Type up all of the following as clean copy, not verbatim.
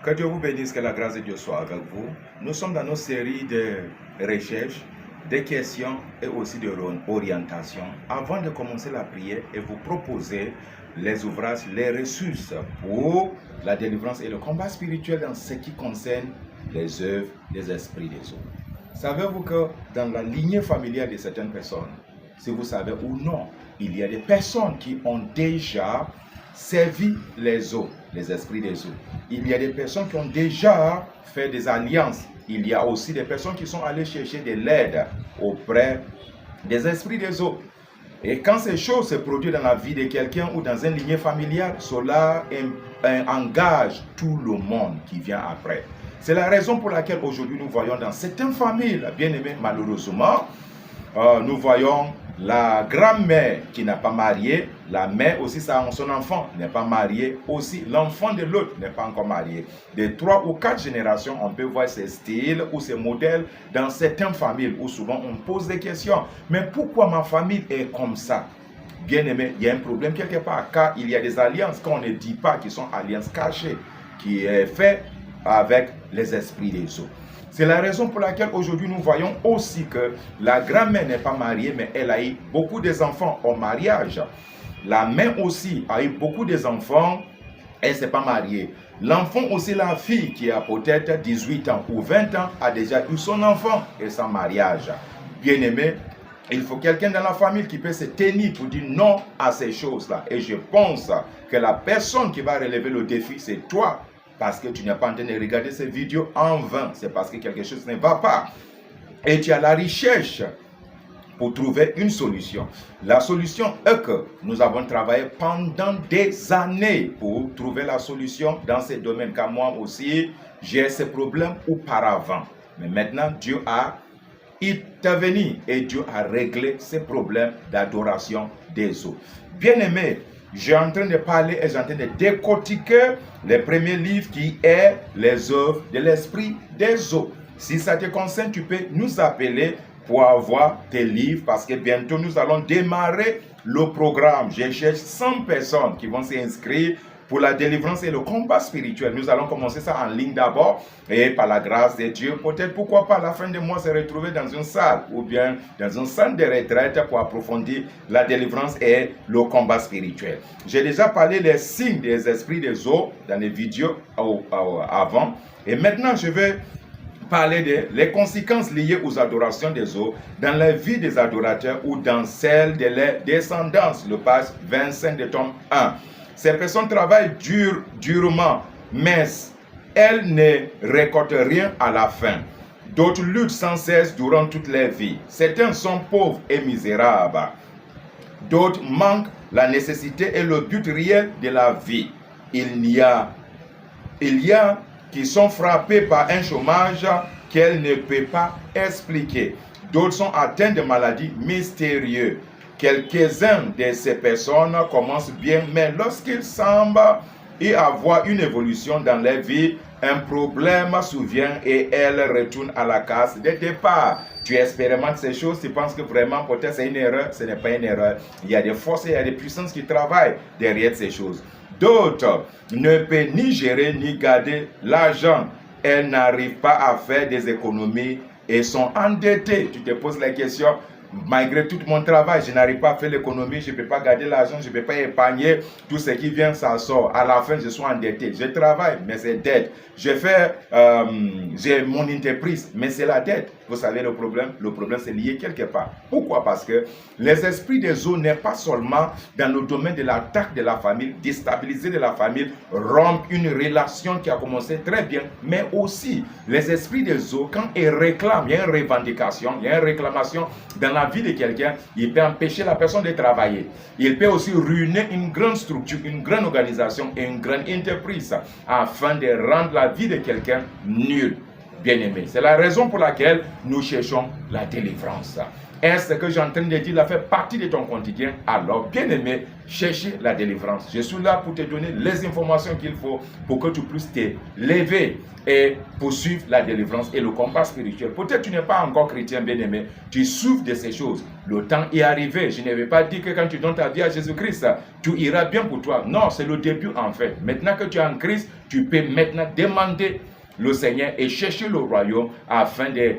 Que Dieu vous bénisse, que la grâce de Dieu soit avec vous. Nous sommes dans nos séries de recherches, de questions et aussi de orientation. Avant de commencer la prière et vous proposer les ouvrages, les ressources pour la délivrance et le combat spirituel dans ce qui concerne les œuvres des esprits des eaux. Savez-vous que dans la lignée familiale de certaines personnes, si vous savez ou non, il y a des personnes qui ont déjà servi les eaux, les esprits des eaux. Il y a des personnes qui ont déjà fait des alliances. Il y a aussi des personnes qui sont allées chercher de l'aide auprès des esprits des eaux. Et quand ces choses se produisent dans la vie de quelqu'un ou dans une lignée familiale, cela engage tout le monde qui vient après. C'est la raison pour laquelle aujourd'hui nous voyons dans certaines familles, bien aimées, malheureusement, nous voyons la grand-mère qui n'est pas mariée, la mère aussi, son enfant n'est pas marié, aussi l'enfant de l'autre n'est pas encore marié. De 3 ou 4 générations, on peut voir ces styles ou ces modèles dans certaines familles où souvent on pose des questions. Mais pourquoi ma famille est comme ça? Bien aimé, il y a un problème quelque part, car il y a des alliances qu'on ne dit pas, qui sont alliances cachées, qui est fait avec les esprits des eaux. C'est la raison pour laquelle aujourd'hui nous voyons aussi que la grand-mère n'est pas mariée, mais elle a eu beaucoup d'enfants au mariage. La mère aussi a eu beaucoup d'enfants, elle ne s'est pas mariée. L'enfant aussi, la fille qui a peut-être 18 ans ou 20 ans, a déjà eu son enfant et son mariage. Bien aimé, il faut quelqu'un dans la famille qui peut se tenir pour dire non à ces choses-là. Et je pense que la personne qui va relever le défi, c'est toi. Parce que tu n'es pas en train de regarder ces vidéos en vain. C'est parce que quelque chose ne va pas. Et tu as la recherche pour trouver une solution. La solution est que nous avons travaillé pendant des années pour trouver la solution dans ces domaines. Car moi aussi, j'ai ces problèmes auparavant. Mais maintenant, Dieu a intervenu et Dieu a réglé ces problèmes d'adoration des eaux. Bien-aimés, j'ai en train de parler et j'ai en train de décortiquer le premier livre qui est les œuvres de l'esprit des eaux. Si ça te concerne, tu peux nous appeler pour avoir tes livres parce que bientôt nous allons démarrer le programme. Je cherche 100 personnes qui vont s'inscrire pour la délivrance et le combat spirituel. Nous allons commencer ça en ligne d'abord et par la grâce de Dieu, peut-être pourquoi pas à la fin de mois se retrouver dans une salle ou bien dans un centre de retraite pour approfondir la délivrance et le combat spirituel. J'ai déjà parlé des signes des esprits des eaux dans les vidéos avant et maintenant je vais parler des conséquences liées aux adorations des eaux dans la vie des adorateurs ou dans celle de leur descendance, le page 25 de tome 1. Ces personnes travaillent durement, mais elles ne récoltent rien à la fin. D'autres luttent sans cesse durant toute leur vie. Certains sont pauvres et misérables. D'autres manquent la nécessité et le but réel de la vie. Il y a qui sont frappés par un chômage qu'elles ne peuvent pas expliquer. D'autres sont atteints de maladies mystérieuses. Quelques-uns de ces personnes commencent bien, mais lorsqu'ils semblent y avoir une évolution dans leur vie, un problème survient et elles retournent à la case de départ. Tu expérimentes ces choses, tu penses que vraiment peut-être c'est une erreur, ce n'est pas une erreur. Il y a des forces et il y a des puissances qui travaillent derrière ces choses. D'autres ne peuvent ni gérer ni garder l'argent. Elles n'arrivent pas à faire des économies et sont endettées. Tu te poses la question. Malgré tout mon travail, je n'arrive pas à faire l'économie, je ne peux pas garder l'argent, je ne peux pas épargner. Tout ce qui vient, ça sort. À la fin, je suis endetté. Je travaille, mais c'est dette. J'ai mon entreprise, mais c'est la dette. Vous savez le problème c'est lié quelque part. Pourquoi? Parce que les esprits des eaux n'est pas seulement dans le domaine de l'attaque de la famille, déstabiliser de la famille, rompre une relation qui a commencé très bien, mais aussi les esprits des eaux, quand ils réclament, il y a une revendication, il y a une réclamation dans la vie de quelqu'un, il peut empêcher la personne de travailler. Il peut aussi ruiner une grande structure, une grande organisation et une grande entreprise afin de rendre la vie de quelqu'un nulle. Bien-aimé. C'est la raison pour laquelle nous cherchons la délivrance. Est-ce que j'ai en train de dire, ça fait partie de ton quotidien? Alors, bien-aimé, cherchez la délivrance. Je suis là pour te donner les informations qu'il faut pour que tu puisses te lever et poursuivre la délivrance et le combat spirituel. Peut-être tu n'es pas encore chrétien, bien-aimé, tu souffres de ces choses. Le temps est arrivé. Je ne vais pas dire que quand tu donnes ta vie à Jésus-Christ, tout ira bien pour toi. Non, c'est le début en fait. Maintenant que tu es en Christ, tu peux maintenant demander le Seigneur et chercher le royaume afin de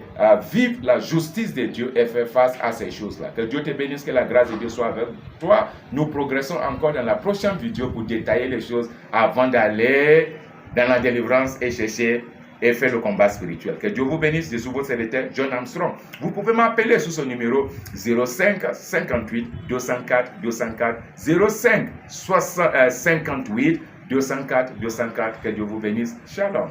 vivre la justice de Dieu et faire face à ces choses-là. Que Dieu te bénisse, que la grâce de Dieu soit avec toi. Nous progressons encore dans la prochaine vidéo pour détailler les choses avant d'aller dans la délivrance et chercher et faire le combat spirituel. Que Dieu vous bénisse. Je suis votre serviteur John Armstrong. Vous pouvez m'appeler sur ce numéro 05 58 204 204 05 58 204 204. Que Dieu vous bénisse. Shalom.